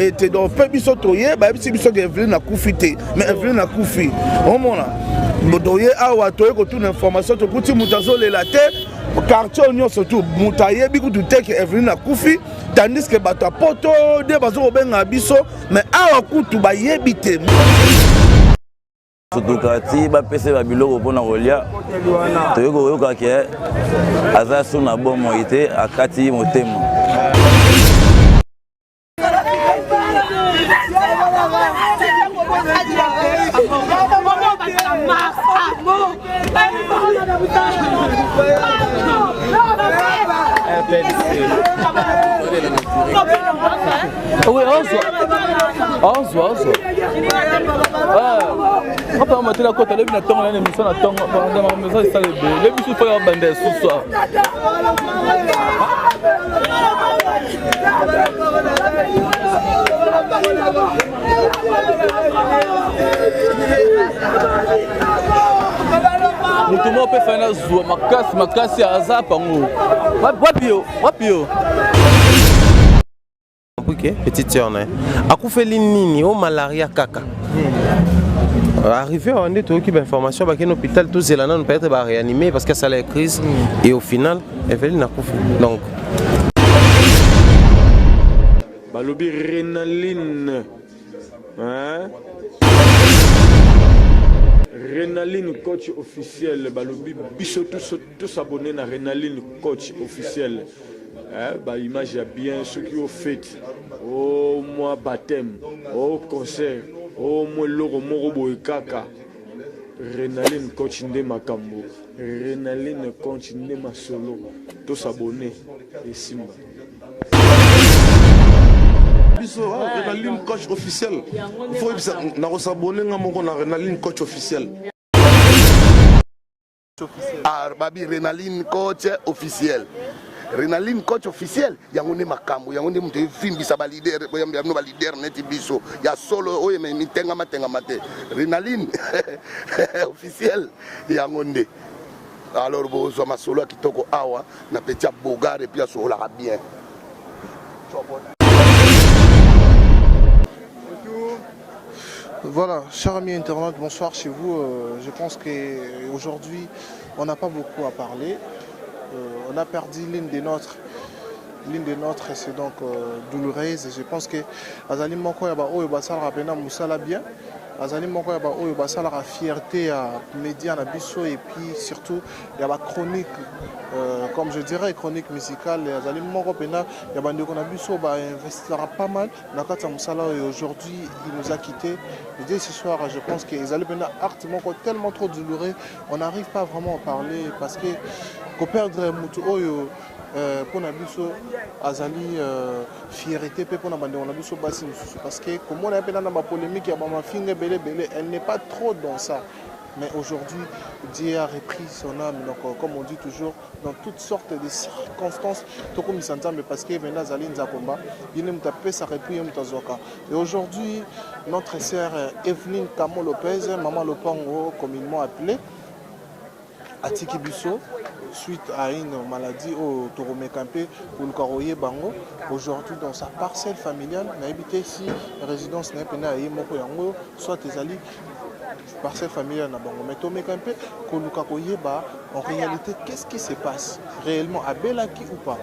était donc peu biso toye ba biso que Evelyne na kufite mais Evelyne na kufi on mona bodoye awa toye ko toute information to kuti mutazo le latte quartier union surtout mutaye biku tu te que Evelyne na kufi tandis que bato poto de bazo benga biso mais awa kutu ba yebite Sotokati ba pese ba biloko pona kolia toyeko yoka ke aza suna bomo ite akati motema Oui, Ozo. On peut mettre la côte à l'émission à l'émission à temps pendant la maison ça les bisous faut y bander ce soir. Mutumo peut faire na zua makasi aza pango. Wapio. Ok, petite sœur, akufeli nini au malaria kaka. Arrivé on est tout qui information ba ken hôpital tout zelana nous peut être réanimé parce que ça la crise et au final Evelyne akufi. Donc balobi Renaline hein Renaline coach officiel balobi biso tous abonnés na Renaline coach officiel. Bah image bien ceux qui ont fait au mois baptême au concert au mois loro morobo kaka Renaline coach nde makambo Renaline coach nde masolo tous abonnés et simba biso Renaline coach officiel faut na s'abonner ngamoko na Renaline coach officiel babi Renaline coach officiel. Renaline coach officiel yango makambo yango nde mutu fimbisa ba leader yamno ba leader neti biso ya solo oye me mitenga mate Renaline officiel yango nde alors bozo masolo kitoko awa na petit bogare puis asola bien. Voilà, chers amis internautes, bonsoir chez vous. Je pense qu'aujourd'hui, on n'a pas beaucoup à parler. On a perdu l'une des nôtres, c'est donc douloureuse. Je pense que Azali Moko Yaba Oyo Basal Rapena Moussala bien. Azali Moko Yaba Oyo Basal la fierté à média na biso et puis surtout il y a la chronique, comme je dirais chronique musicale. Azali Moko Pena Yaba Ndeko na biso ba investira pas mal. Nakata Moussala et aujourd'hui il nous a quittés. Dès ce soir, je pense que Azali Pena acte Moko tellement trop douloureux, on n'arrive pas vraiment à parler parce que perdre mutu oyo pour na biso azali fierté pe pour na bande on a biso basi parce que comme on a appelé dans ma polémique ya ba finge belé elle n'est pas trop dans ça mais aujourd'hui Dieu a repris son âme donc comme on dit toujours dans toutes sortes de circonstances to comme s'entend parce que maintenant azali nzakomba il ne mtape sa repris mtazoka et aujourd'hui notre sœur Evelyne Kamo Lopez maman Lopango communément appelée Atiki Biso suite à une maladie au Toromécampé pour le Karoye Bango. Aujourd'hui, dans sa parcelle familiale, on a habité ici, résidence n'a pas Moko Yango, soit Tezali, parcelle familiale na Bango. Mais Toromécampé, en réalité, qu'est-ce qui se passe réellement à Belaki ou pas?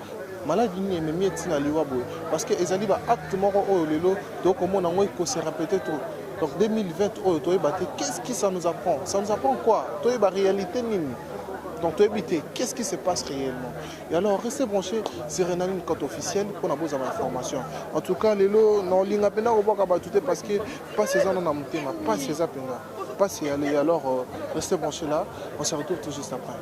Maladie ni même tina liwabo parce que ezali ba acte moko oyo lelo donc on a moi ko se répéter trop. Donc 2020 oyo toy baté qu'est-ce qui ça nous apprend? Ça nous apprend quoi? Toy ba réalité nini? Donc, qu'est-ce qui se passe réellement? Et alors, restez branchés sur Renaline Cote officielle pour avoir des informations. En tout cas, les lots, non, l'ingapena au bas parce que pas ces ans on a monté, pas ces apena, pas ces aller. Alors, restez branchés là. On se retrouve tout juste après.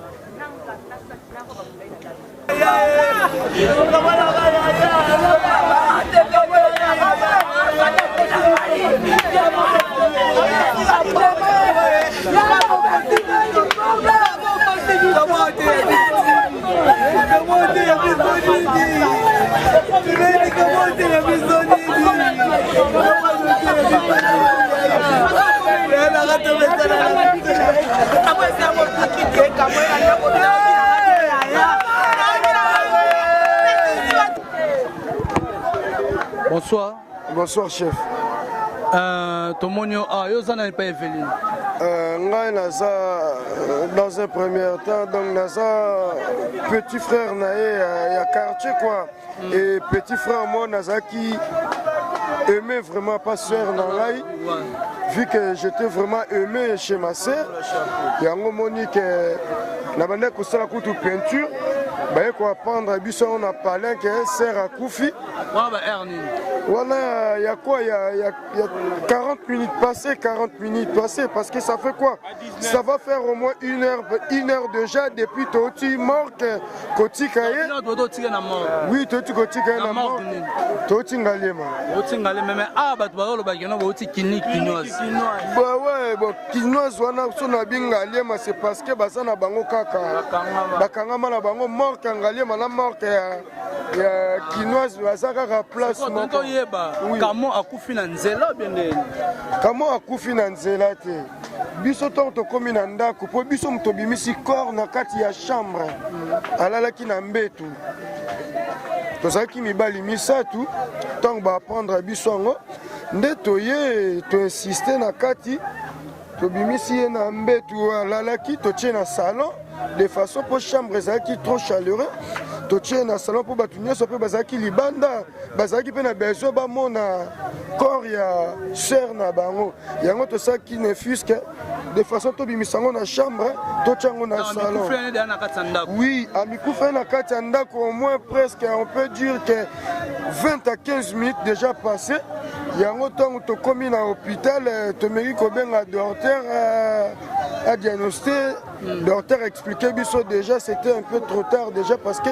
Bonsoir. Bonsoir chef. Tomonio a yo zana pas Evelyne. Ngai naza dans un premier temps donc naza petit frère naé ya quartier quoi. Et petit frère moi naza qui aimait vraiment pas sœur nangai. Vu que j'étais vraiment aimé chez ma sœur. Yango Monique na bande ko sala kutu peinture. Bah quoi apprendre biso on a parlé que sœur a Koufi. Voilà, il y a quoi, il y a 40 minutes passées, parce que ça fait quoi? Ça va faire au moins une heure déjà depuis Toti mort, Koti Kaye. Oui, Toti Koti Kaye na mort. Toti Ngalema. Toti Ngalema, mais ah, bah tu vas le bagage, on va aussi kinoise. Bah ouais, bon, kinoise, on a son abing Ngalema, c'est parce que bah ça na bango kaka. Bakangama na bango mort Ngalema na mort ya kinoise, bah ça kaka place. Oui. Comment akufi na nzela bien comment akufi na nzela te biso to komi na ndako po biso mtobimisi corps na kati ya chambre alalaki na mbetu tozalaki mibali misatu ntango baapprendre biso yango nde toye toinsiste na kati tobimisi ye na mbetu alalaki totie na salon de façon po chambre ezalaki trop chaleureux totie na salon po bato nyonso mpe bazalaki libanda bazalaki mpe na besoin bamona corps ya sœur na bango yango tosalaki ne fusque de façon tobimisa yango na chambre totia yango na salon. Oui, amikufa na kati ya ndako au moins presque on peut dire que 20 à 15 minutes déjà passé yango ntango tokomi na hôpital tomeki kobenga docteur à diagnostiquer. Docteur expliquait biso déjà c'était un peu trop tard déjà parce que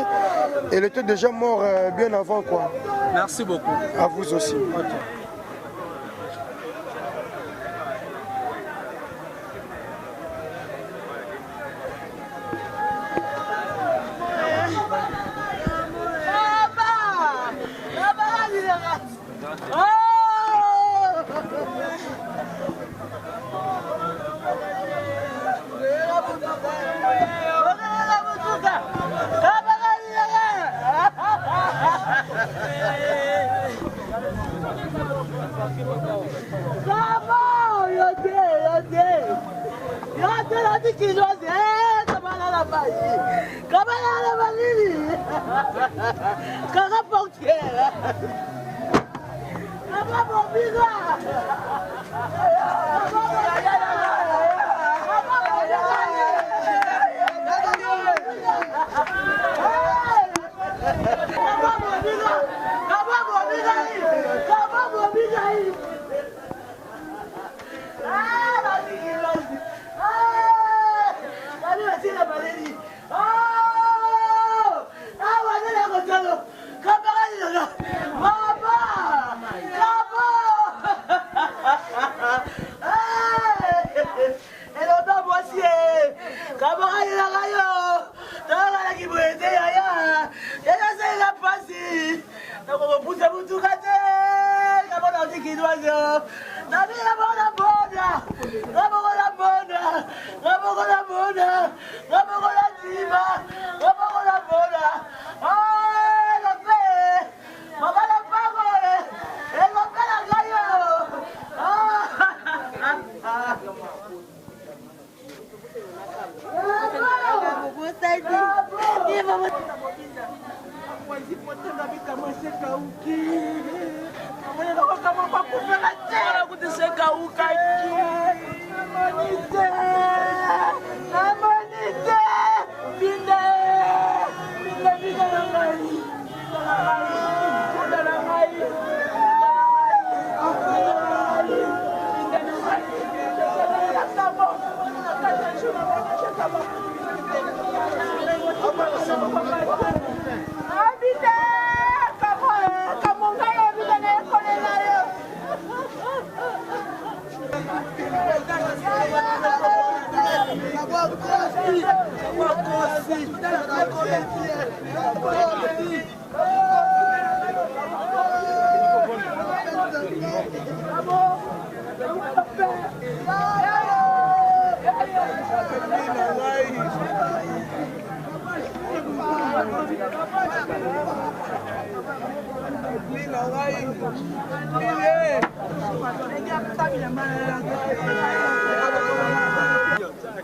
elle était déjà morte bien avant quoi. Merci beaucoup. À vous aussi. Okay.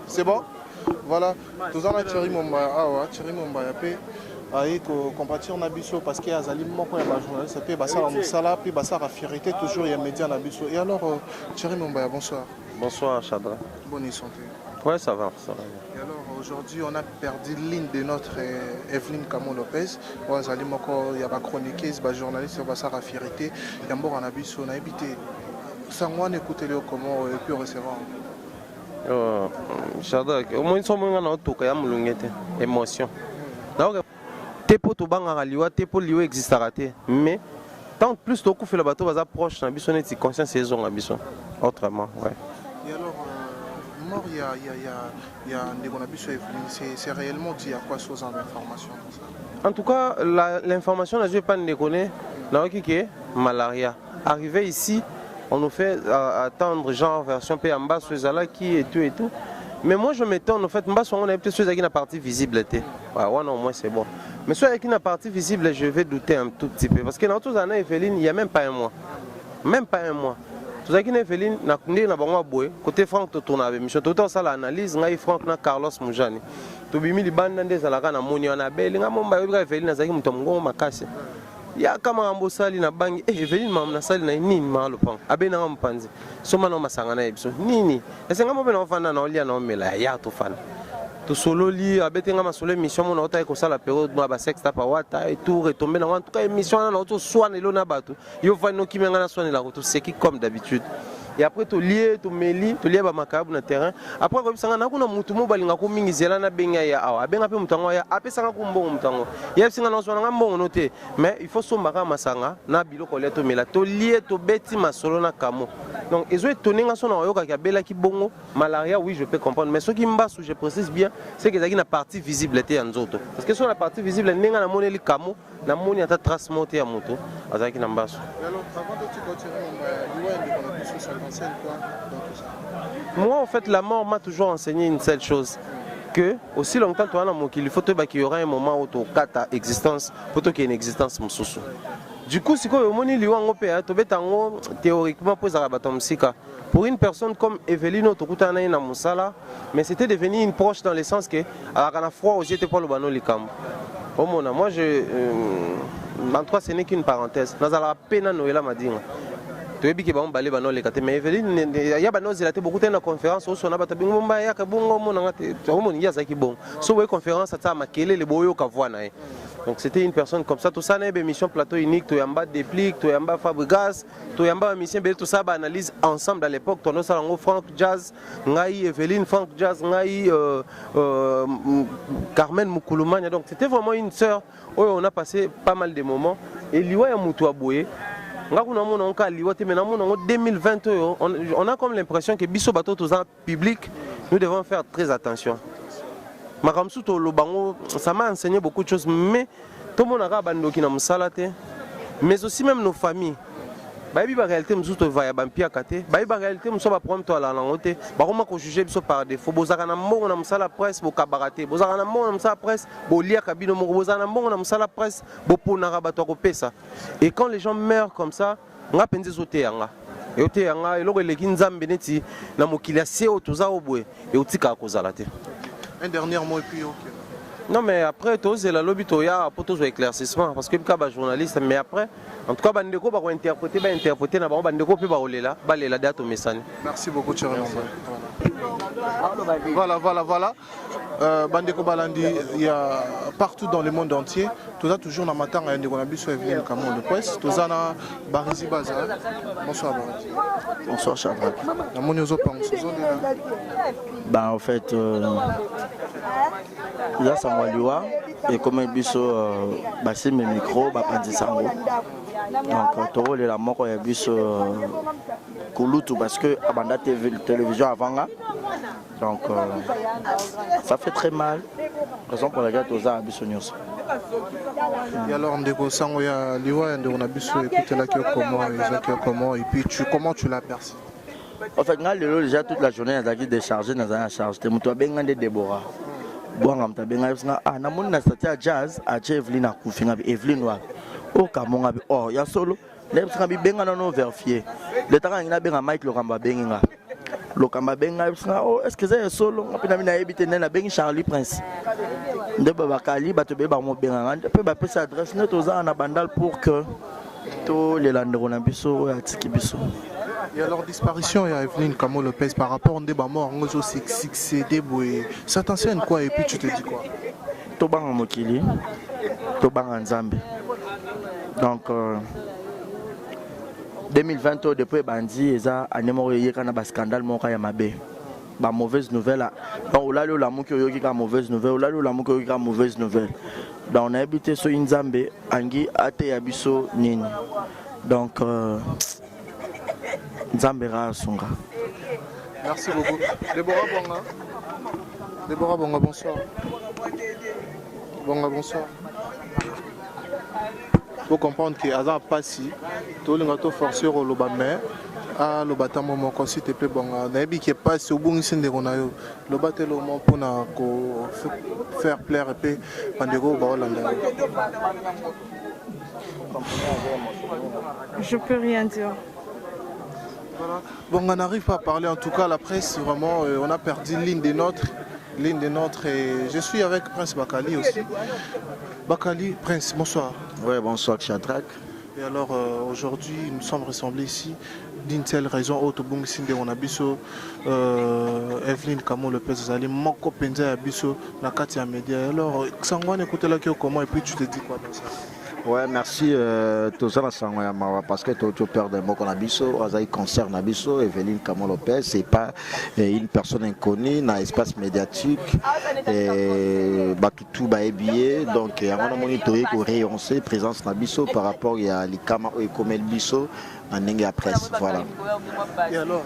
C'est bon? Voilà, tous en a Thierry Mombaya, Thierry Mombaya, aïe compatir na biso parce qu'il y a Zali moko ya ba journaliste pe basa la musala pe basa la fierté toujours il y a média na biso. Et alors Thierry Mombaya, bonsoir. Bonsoir Chadra. Bonne santé. Ouais, ça va, ça va. Et alors aujourd'hui on a perdu l'une de notre Evelyne Camon Lopez. Ouais, Zali moko il y a ba chroniqueuse, ba journaliste basa la fierté, ya mbora na biso na habité. Sangwa écouter le comment et puis recevoir. Chadra, au moins son moment na otoka ya mulungete, émotion. Donc Tepo to banga liwa tepo liwa existera te mais tant plus to fait le bateau va approche na biso neti conscience saison na biso autrement ouais. Et alors mort il y a ndeko na biso c'est réellement dit à quoi chose en information comme ça. En tout cas l'information je vais pas déconner na que malaria arrivé ici on nous fait attendre genre version pe en bas sur zala qui et tout. Mais moi je m'étonne en fait, on a peut-être chose avec la partie visible. Ouais, non, moi c'est bon. Mais soit avec une partie visible, je vais douter un tout petit peu. Parce que dans tous les années, Evelyne, il n'y a même pas un mois. Même pas un mois. Tout ça qui est Evelyne, côté Franck, tu tournes avec Michel. Tout ça, l'analyse, Franck, Carlos Moujani. Tu bimi li bande des alagana moni on a belle, Evelyne, Nazaki, Moutongo, Makasi. Ya kama ambo sali na bangi Evelyne mam na sali na nini malo pang abe na mpanzi soma no masanga na ebiso nini esenga mo bena ofana na olia na omela ya to fana to solo li abete nga masolo émission mo na ota ko sala période mo ba sexta pa wata et tout retomber na en tout cas émission na auto soane lo na bato yo fana no kimenga na soane la ko to seki comme d'habitude. Et après tu lié tu meli tu lié ba makabu na terrain après ko bisanga na kuna mutu mo balinga ko mingi zela na benga ya awa benga pe mutango ya apesanga ko mbongo mutango ya singa na sona mbongo noté mais il faut somba masanga na biloko leto mela to lié to beti masolo na kamo donc ezo étonné nga sona yoka ka bela ki bongo malaria oui je peux comprendre mais ce qui mbasu je précise bien c'est que zaki na partie visible était nzoto parce que sur la partie visible nenga na moneli kamo na moni ata trace monter ya moto azaki na mbasu. Alors avant de tu continuer moi en fait la mort m'a toujours enseigné une seule chose que aussi longtemps tu as il faut qu'il y aura un moment où tu as existence pour qu'il y ait une existence mususu. Du coup si ko moni liwa ngope to betango théoriquement pour pour une personne comme Evelyne Otokutana na musala mais c'était devenu une proche dans le sens que à la fois aussi était pour le bano likam. Moi je en tout cas ce n'est qu'une parenthèse. Nazala pena noela madinga. Tu es bien que balé bano les kate mais Evelyne ya bano zilate beaucoup de conférence au sona bata bingo mba ya ka bongo mona ngate to moni ya zaki bon. So we conférence ata makele le boyo ka voana. Donc c'était une personne comme ça tout ça na émission plateau unique to yamba déplique to yamba Fabregas to yamba émission tout ça ba analyse ensemble à l'époque tono salango Franck Jazz ngai Evelyne Franck Jazz ngai Carmen Moukoulumania donc c'était vraiment une sœur où on a passé pas mal de moments et liwa ya mutu aboye ngakuna mona onka liwa te mena mona 2020 on a comme l'impression que biso bato tous en public nous devons faire très attention. Ça m'a enseigné beaucoup de choses, mais tout le monde a abandonné na musalate, mais aussi même nos familles. Baïbi ba réalité musuto va ya bampia kate, baïbi ba réalité muso ba problème to ala langote, ba koma ko juger biso par défaut, bozaka na mbongo na musala presse bo kabarate, bozaka na mbongo na musala presse, bo lia kabino mo bozaka na mbongo na musala presse, bo pona rabato ko pesa. Et quand les gens meurent comme ça, nga penzi zote yanga. Et ote yanga eloko eleki nzambe neti na mokili asie otoza obwe et otika kozala te. Un dernier mot et puis ok. Non mais après tout c'est la lobby toya pour tous éclaircissement parce que le journaliste mais après en tout cas bandeko ba interpréter na bandeko pe ba olela ba lela date au message. Merci beaucoup Thierry. Voilà. Bandeko Balandi, il y a partout dans le monde entier. Tout ça toujours dans ma tante, il y a des Evelyne Camon de presse. Tout ça dans Barizi Bazar. Bonsoir Barizi. Bonsoir Chabrak. Bah en fait, il y a Sangwaliwa et comme un biso, c'est mes micros, Sango. Donc, tu vois, la mort est biso Kouloutou parce que Abanda télévision avant là. Donc, ça fait très mal. Raison pour laquelle tu as biso news. Et alors, Ndeko Sangoya Liwa, on a biso écouter la comment et puis comment tu l'as perçu? En fait, déjà toute la journée, on a déchargé dans un charge. Tu as bien Déborah. bwanga mtabenga bisinga na moni na statia jazz a Evelyn akufi ngabi Evelyn wa o kamonga bi oh ya solo le bisinga bi benga no vérifier le taka ngina benga Mike Lokamba benga Lokamba benga bisinga oh est-ce que c'est solo ngapina mina ebite na bengi Charlie Prince nde babakali bato be ba mo benga pe ba pesa adresse net oza na bandal pour que to les landero na biso ya tiki biso. Et alors disparition il y a Evelyne Kamo Lopez par rapport au débat mort on a succédé ça t'enseigne quoi et puis tu te dis quoi? To banga mokili to banga nzambe. Donc 2020 depuis bandi eza anemoro yekana ba scandale moko ya mabe. Ba mauvaise nouvelle donc on a le la moki yoki ka mauvaise nouvelle on a le la moki yoki ka mauvaise nouvelle. Donc on a habité so nzambe angi ate ya biso nini. Donc Zambera Songa. Merci beaucoup. Déborah Bonga, bonsoir. Bonga, bonsoir. Il faut comprendre que Azan Passi, tout le monde forcé au Lobamé, à Lobatamo, mon s'il te plaît, Bonga. Nabi qui est passé au bon signe de Ronayo. Lobaté le moment pour faire plaire et puis Pandego Baolanda. Je peux rien dire. Voilà. Bon, on n'arrive pas à parler, en tout cas la presse, vraiment, on a perdu l'une des nôtres et je suis avec Prince Bakali aussi. Bakali, Prince, bonsoir. Oui, bonsoir Chadrak. Et alors aujourd'hui, nous sommes rassemblés ici d'une telle raison, Autobung Sinde, on a biso Evelyne Kamo Lopez, Zali, Moko Penza Abiso, Nakati Média. Alors, Sangwan, écoutez là comment et puis tu te dis quoi dans ça? Ouais, merci. Tout ça, parce que tu perds des mots qu'on a biso, Azaï concerne Abiso, Evelyne Kamo Lopez, c'est pas une personne inconnue dans l'espace médiatique. Tout est billet, donc on a monitoré qu'on réonce présence Nabiso par rapport à l'Ikama et Komel Biso en Nenga Presse. Voilà. Et alors,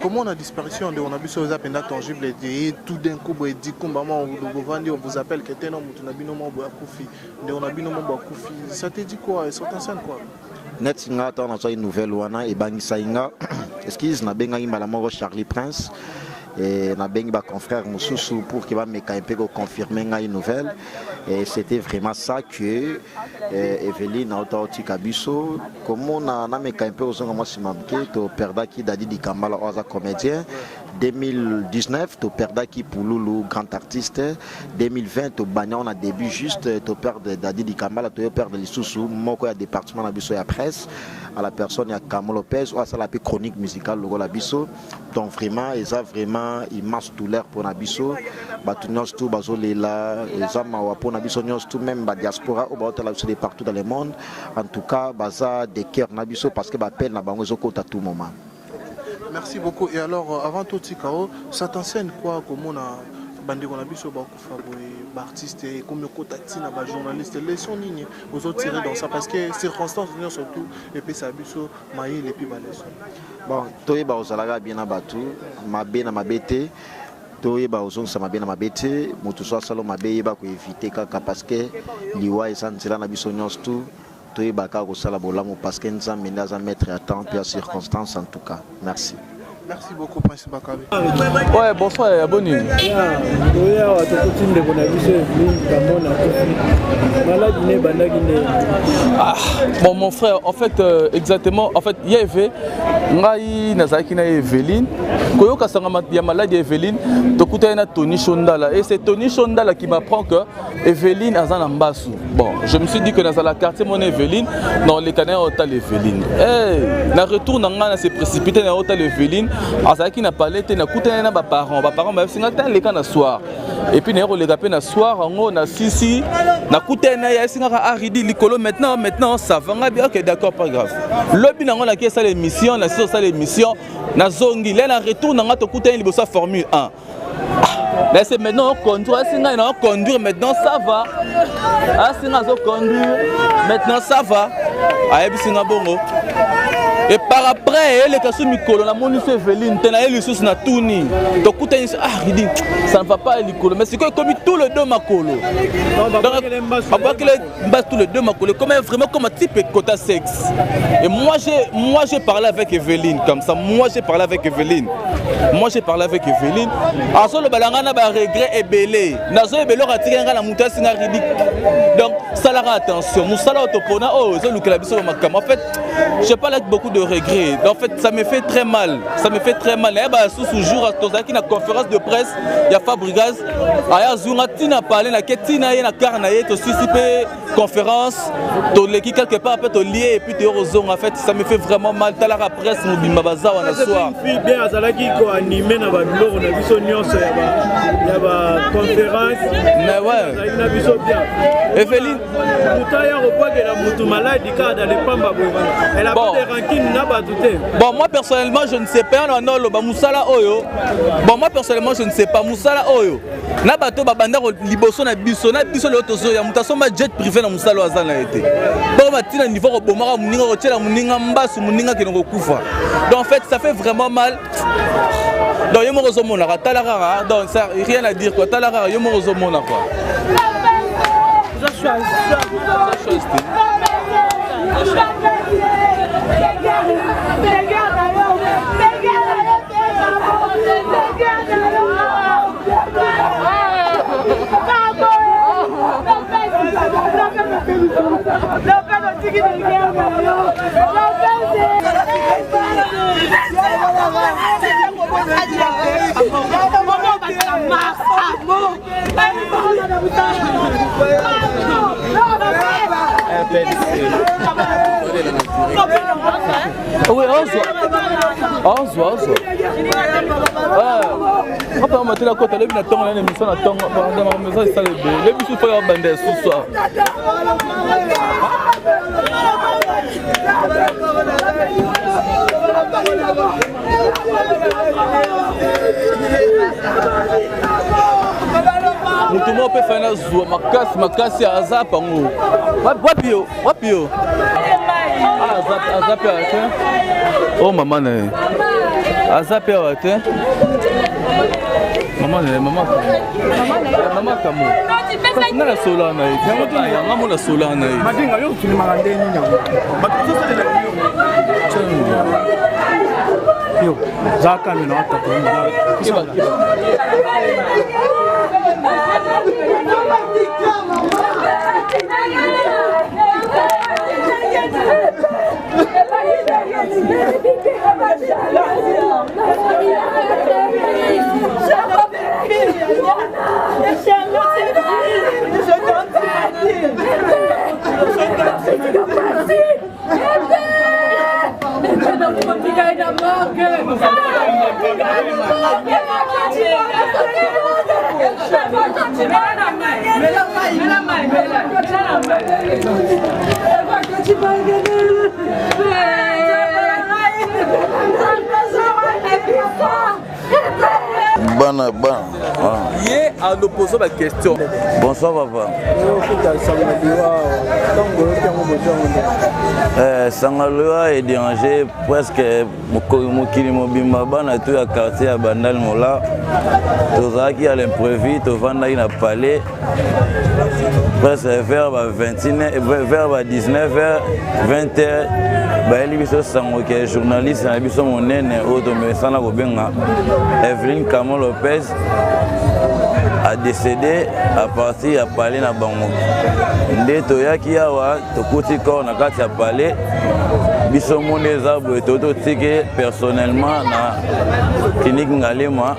comment la disparition de Onabiso aux appels tangibles et tout d'un coup, on vous appelle que t'es un homme, on a bien nommé Koufi, on a bien nommé Koufi. Ça te dit quoi? Ça t'enseigne quoi? Net singa on a une nouvelle wana et bangisa inga. Excuse na benga imala Charlie Prince. Et na bengi ba confrère Moussoussou pour qu'il va me confirmer une nouvelle. Et c'était vraiment ça que Evelyne a été Kabiso. Comme on a me campé aux gens moi simabke to perda qui dadi di Kambala oza comédien. 2019 to perda qui Pouloulou grand artiste. 2020 to Bagna on a début juste to perdre dadi di Kambala to perdre les sous moko ya département na biso ya presse à la personne ya Kamo Lopez ou à ça la chronique musicale logo la biso. Donc vraiment et ça vraiment immense douleur pour Nabiso. Batunios tout bazolela et ça ma pour Nabiso tout même ba diaspora ou ba de partout dans le monde. En tout cas baza des cœurs Nabiso parce que ba peine na bango zokota tout moment. Merci beaucoup. Et alors avant tout Tikao, ça t'enseigne quoi comment on a bandé qu'on a biso ba kufa boy artiste et comme kotati na ba journaliste leçon ligne aux autres tirer dans ça parce que circonstances venir surtout et puis ça biso maïl et puis ba leçon. Bon, toi ba osalaga bien na batu, mabe na mabete. Toi ba ozong sa mabe na mabete, mutu so salo mabe ba ko éviter kaka parce que liwa esanzela na biso nyos tout. Toi ba ka ko sala bolamu parce que nzambe ndaza mettre à temps et à circonstances en tout cas. Merci. Merci beaucoup, Prince Bakali. Ouais, bonsoir, abonné. Bon, mon frère, en fait, exactement, en fait, il y avait Evelyne. Il y a maladie Evelyne. Tony Shondala. Et c'est Tony Shondala qui m'apprend que Evelyne a un ambassou. Bon, je me suis dit que dans la quartier, mon Evelyne, dans les canards, on a Evelyne. Et le retour, on s'est précipité dans Evelyne. Azaki n'a pas l'été, n'a coûté un parents. Parents m'avaient signé les cannes à soir. Et puis, on les gapé à soir, on a sisi, n'a coûté un aridi, l'icolo maintenant, ça va bien. Ok, d'accord, pas grave. Le bin on a qui ça l'émission, la sur ça l'émission, n'a zongi, là, retour, on a coûté un libosa Formule 1. Là, c'est maintenant on conduire, maintenant ça va. Ah, c'est conduire, maintenant ça va. Ah, et puis c'est un bongo. Et par après, les cas sur Mikolo, la monnaie Evelyne, t'en as les sous na touni. Donc, il dit, ça ne va pas à l'école. Mais c'est comme tous les deux Makolo. Donc, tous les deux Makolo, vraiment comme un type quota sexe. Et moi, j'ai parlé avec Evelyne comme ça. Moi, j'ai parlé avec Evelyne. En soi, le balangana va regret et belé. Nazo et belé ratiré la moutasse ridicule. Donc, ça la attention. Moussala autopona, oh, c'est le clavier makam. En fait, j'ai pas beaucoup de regrets. En fait, ça me fait très mal. Ça me fait très mal. Et bah, sous jour, à la conférence de presse, il y a Fabregas. Aya Zunga Tina parlé, na Ketina et na Karnaye, tu participé conférence, tu l'équipe quelque part, après tu lié et puis tu es au zone. En fait, ça me fait vraiment mal. Tu as la presse, nous bimba baza on a soir. C'est une fille bien, ça qui ko animé na ba blog, on a vu son nuance, il y a ba conférence. Mais ouais. On a vu ça bien. Evelyne. Elle a pas de rancune, n'a pas douté. Bon, moi personnellement, je ne sais pas. Non, le Moussala Oyo. Bon, moi personnellement, je ne sais pas. Moussala Oyo. Na bato babanda liboso na biso le otozo ya mutaso ma jet privé na Moussala azana été. Bon, matina niveau ko bomara muninga ko tela muninga mbasu muninga kinoko kufa. Donc en fait, ça fait vraiment mal. Donc yo morozo mona ka talara donc ça rien à dire quoi. Talara yo morozo mona quoi. Oui, on se voit. On va mettre la côte à l'émission, on a une émission à temps, dans la maison, c'est ça le bé. Les bisous, il faut y avoir bandé ce soir. Tout le monde peut faire un zoom, ma casse, à Azap, Wapio. Azap, oh maman, Azap, maman Kamo. Na la sola na yi. Yango la sola na yi. Madinga yo tu mangande ni nyango. Bato so sele yo. Zaka mi na ata ko. Hier, à l'opposé la question. Bonsoir papa. Sangaloa est dérangé presque Mokili Mobimba Bana tout le quartier à Bandal Mola. Tozaki à l'imprévu, Tovanda il a parlé. Presque vers 29, vers 19h, 20h. Baeli biso sango ke journaliste na biso monene oto mesana ko benga Evelyne Kamo Lopez a décédé à partir à parler na bango nde toyaki awa tokuti corps na kati ya parler biso moneza boye toto tike personnellement na clinique Ngalema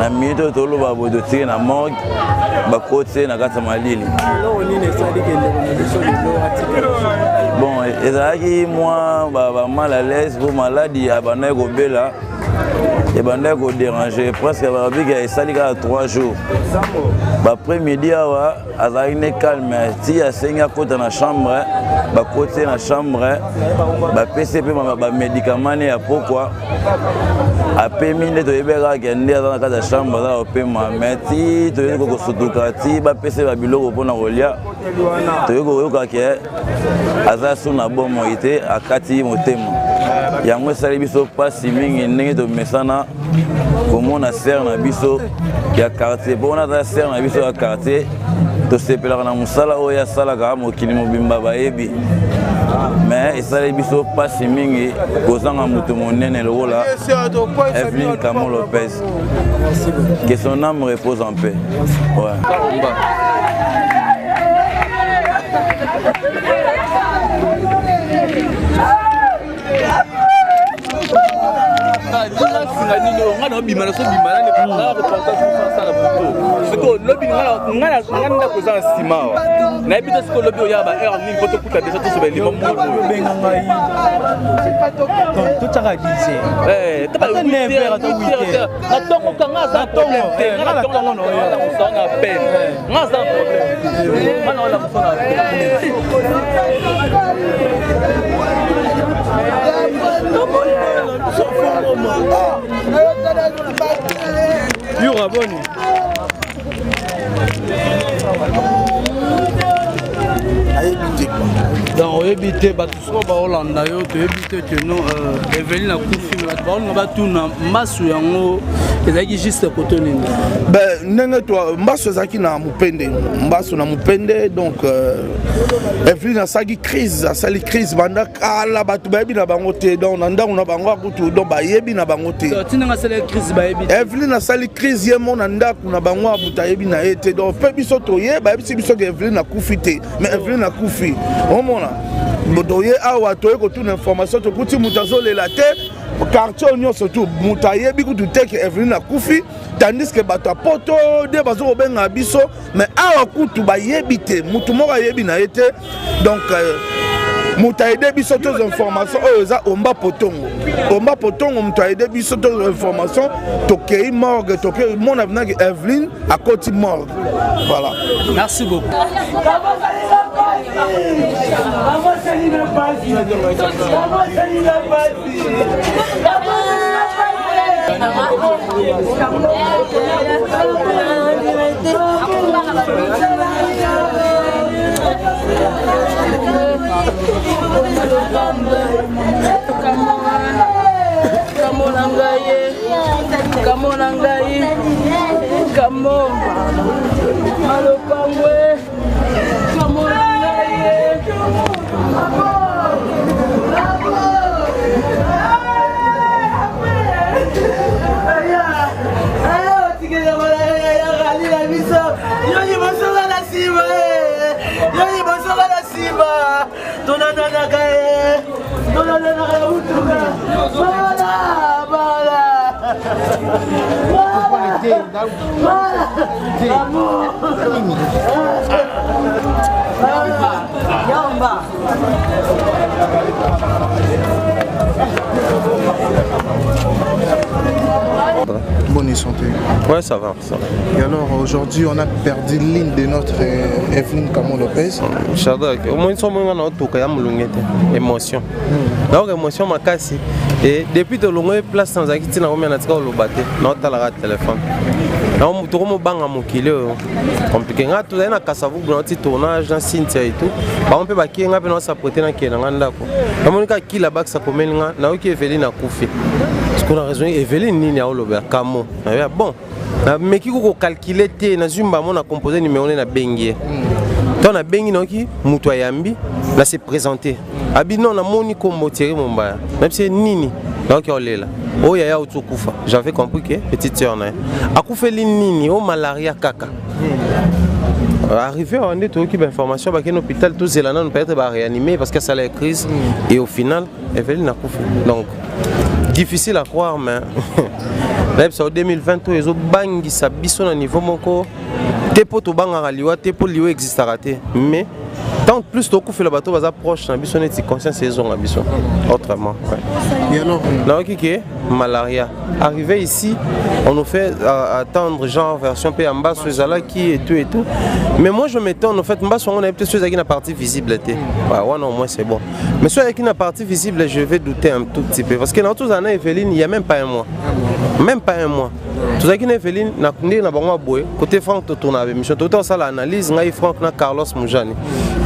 na mito toloba boye tike na morgue bakoti na kati ya malili. Bon, ezalaki moi mal à l'aise pour maladie abandé ko bela et bandé ko déranger presque ba sali ka 3 jours. Ba après-midi awa azali ne calme ti a senga kota na chambre ba côté na chambre ba PCP ba médicament ya pourquoi après mine to yebeka kende dans la chambre là opema meti to yeko ko sutuka ti ba PC ba biloko pona kolia toyokoyoka ke aza so na bomoi te akati motema yango esali biso mpasi mingi ndenge tomesana komona sere na biso ya quartier mpo wana aza sere na biso ya quartier tosepelaka na mosala oyo asalaka mokili mobimba bayebi mais esali biso mpasi mingi kozanga moto monene lokola Evelyne Camo Lopez. Que son âme repose en paix. Ouais. Donc éviter batusoko baolanda yo to éviter que non Evelyne a kufi la baolanda batuna masu yango ezaki juste côté nini ben nene toi mbaso ezaki na mupende mbaso na mupende donc Evelyne asali crise banda kala batu bayebi na bango te donc na ndango na bango akutu donc bayebi na bango te tinanga sala crise bayebi Evelyne asali crise ye mona ndako na bango abuta yebi na ete donc pe biso to ye bayebi biso que Evelyne a kufi te mais Evelyne a kufi omona bodoye awa toye kotuna information tokuti mutazolela te quartier nyonso tout mutayebi kutu te que Evelyne a kufi tandis que bato poto de bazo kobenga biso mais awa kutu bayebi te mutu moko ayebi na ete donc mutaide biso tos information oyo eza omba potongo mutaide biso tos information tokei morgue tokei mona binaki Evelyne akoti morgue voilà. Merci beaucoup. Bonne santé. Ouais, ça va. Et alors aujourd'hui, on a perdu l'île de notre Evelyne Camo Lopez. Shadak, au moins, on a une émotion. Donc, émotion m'a cassé. Et depuis de longues places dans Akiti, on a mis un téléphone. Donc, tout le monde bang à mon kilo. Compliqué. Tout le monde a cassé un tournage dans Cynthia et tout. On peut pas qu'il y ait un sapoté dans le Nanda. On a qui là-bas ça comme elle n'a aucun Evelyne a couffé. Parce qu'on a raison, Evelyne n'y a pas Camo. Bon, mais qui vous calculez, na zumba mon a composé numéro na bengi. Dans la bengi noki, mutoyambi, là c'est présenté. Abino na moni comme tirer mon bas. Même si nini, donc on est là. Oh yaya utukufa. J'avais compris que petite sœur na. Akufe nini, oh malaria kaka. Arrivé on est tout qui information parce que l'hôpital tout Zélana nous peut être réanimé parce que ça la crise et au final Evelyne a couffé. Donc difficile à croire mais en 2020 ils ont bangi sa biso na niveau moko te po to banga liwa te po liwa existera te mais tant plus to couffé le bateau va approche na biso net conscience saison na biso autrement et alors non qui malaria arrivé ici on nous fait attendre genre version peu en bas sur Zala qui et tout mais moi je m'étonne en fait en bas on a peut-être chose qui na partie visible était ouais non moi c'est bon mais soit qui na partie visible je vais douter un tout petit peu parce que dans tous années Evelyne il y a même pas un mois même pas un mois. Tout ça qui est Evelyne, na bango boy côté Franck to tourna avec mission tout ça l'analyse ngai Franck na Carlos Mujani.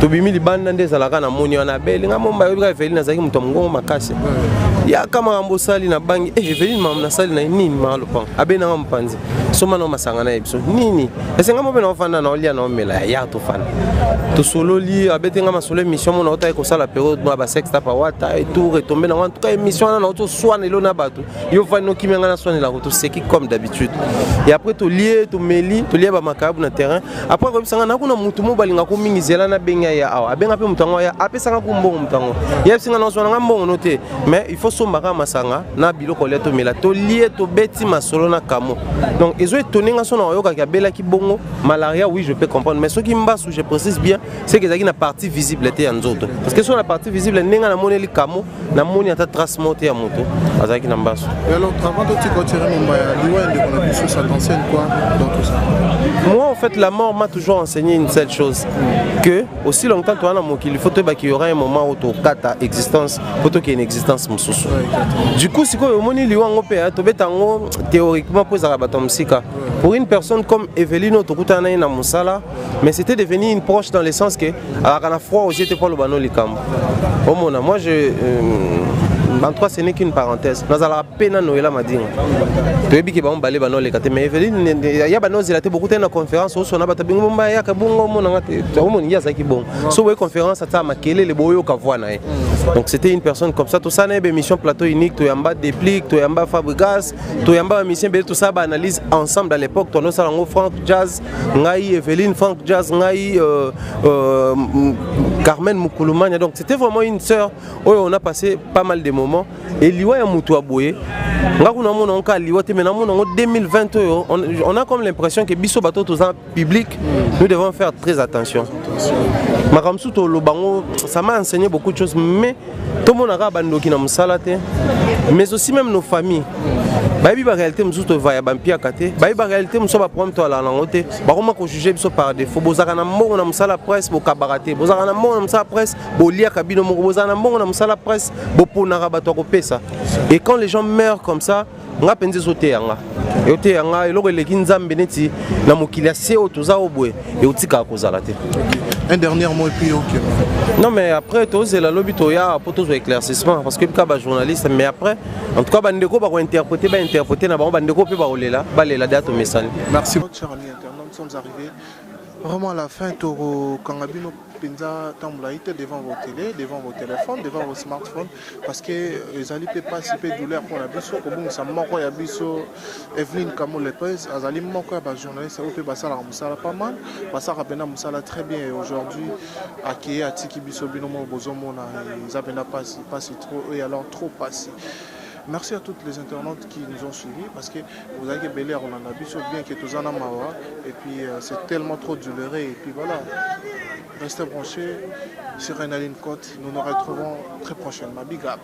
To bimi li banda ndeza la kana moni ona beli nga momba yoka Evelyne nazaki muto mongo makasi. Ya kama ambo sali na bangi Evelyne mam na sali na nini malo pang. Abe na mpanzi. Soma no masanga na ebiso. Nini? Ese nga mombe na ofanda na olia na omela ya to fan. To solo li abete nga masolo mission mona ota ko sala période mo ba sexta pa wata et tout retomber na en tout cas émission na auto soane lo na bato. Yo fa no kimenga na soane la ko to seki comme d'habitude. Et après to lié to meli to lié ba makabu na terrain. Après comme sanga na kuna mutu mo balinga ko mingizela na benga ya awa. Abenga pe mutango ya apesanga ko mbongo mutango. Ya singa na soana nga mbongo noté. Mais il faut somba masanga na biloko leto mela to lié to beti masolo na kamo. Donc ils ont étonné nga sona yoka ka bela ki bongo malaria oui je peux comprendre mais ce qui m'basse je précise bien c'est que la partie visible était en zoto parce que sur la partie visible nenga na moneli kamo na moni ata trace monter à moto azaki na mbasso. Et alors avant de te retirer mon baya liwa de qu'on a vu sur ça t'enseigne quoi dans tout ça? Moi en fait la mort m'a toujours enseigné une seule chose que aussi longtemps toi na mokili il faut te qu'il y aura un moment où tu kata existence faut qu'il y ait une existence mususu. Du coup si ko moni liwa ngope to betango théoriquement pour ça bato musika pour une personne comme Evelyne Otokutana na musala mais c'était devenu une proche dans le sens que à la fois aussi était pas le bano likam. Au mona moi je en tout cas ce n'est qu'une parenthèse. Nous allons à peine Noël m'a dit. Tu es bien que bon balé bano les mais Evelyne il y a bano zilate beaucoup de conférences on a batabingo bomba ya kabungo mona ngate au mona ya saki bon. So une conférence à makele le boyo kavwa na. Donc c'était une personne comme ça tout ça n'est émission plateau unique to yamba déplique to yamba Fabregas to yamba émission tout ça ba analyse ensemble à l'époque to no salango Franck Jazz ngai Evelyne Franck Jazz ngai Carmen Moukoulumania. Donc c'était vraiment une sœur où on a passé pas mal de moments et liwa ya mutu aboye nga kuna mona onka liwa te mena mona en 2020 on a comme l'impression que biso bato tous en public nous devons faire très attention. Makamsu to lo bango ça m'a enseigné beaucoup de choses mais tout le monde a bandoki na musala te mais aussi même nos familles bayi ba réalité mzuto va ya bampia kate bayi ba réalité mso ba problème to ala na ngote ba koma ko juger biso par défaut bozaka na mbongo na musala presse bo kabarate bozaka na mbongo na musala presse bo lia kabino mo bozaka na mbongo na musala presse bo pona ka bato ko pesa et quand les gens meurent comme ça nga penzi zote yanga yote yanga eloko eleki nzambe neti na mokili ase o toza obwe e utika kozala te. Un dernier mot et puis ok. Non mais après tous c'est la lobby toya pour tous éclaircissement parce que ka journaliste mais après en tout cas bandeko ba ko interpréter na ba bandeko pe ba olela ba lela date message. Merci beaucoup chers amis internautes, nous sommes arrivés vraiment à la fin toro kangabino penza tamblaite devant vos télé, devant vos téléphones, devant vos smartphones parce que les ali peut participer douleur pour la biso ko bon ça moko ya biso Evelyne Kamo Lepez azali moko ya ba journaliste au pe basala musala pas mal basala pena musala très bien et aujourd'hui accueilli à tiki biso binomo bozomona ils appellent pas trop et alors trop passé. Merci à toutes les internautes qui nous ont suivis parce que vous avez belé on en a vu bien que tous en a mawa et puis c'est tellement trop douloureux et puis voilà. Restez branchés sur Renaline Côte, nous nous retrouvons très prochainement. Big up.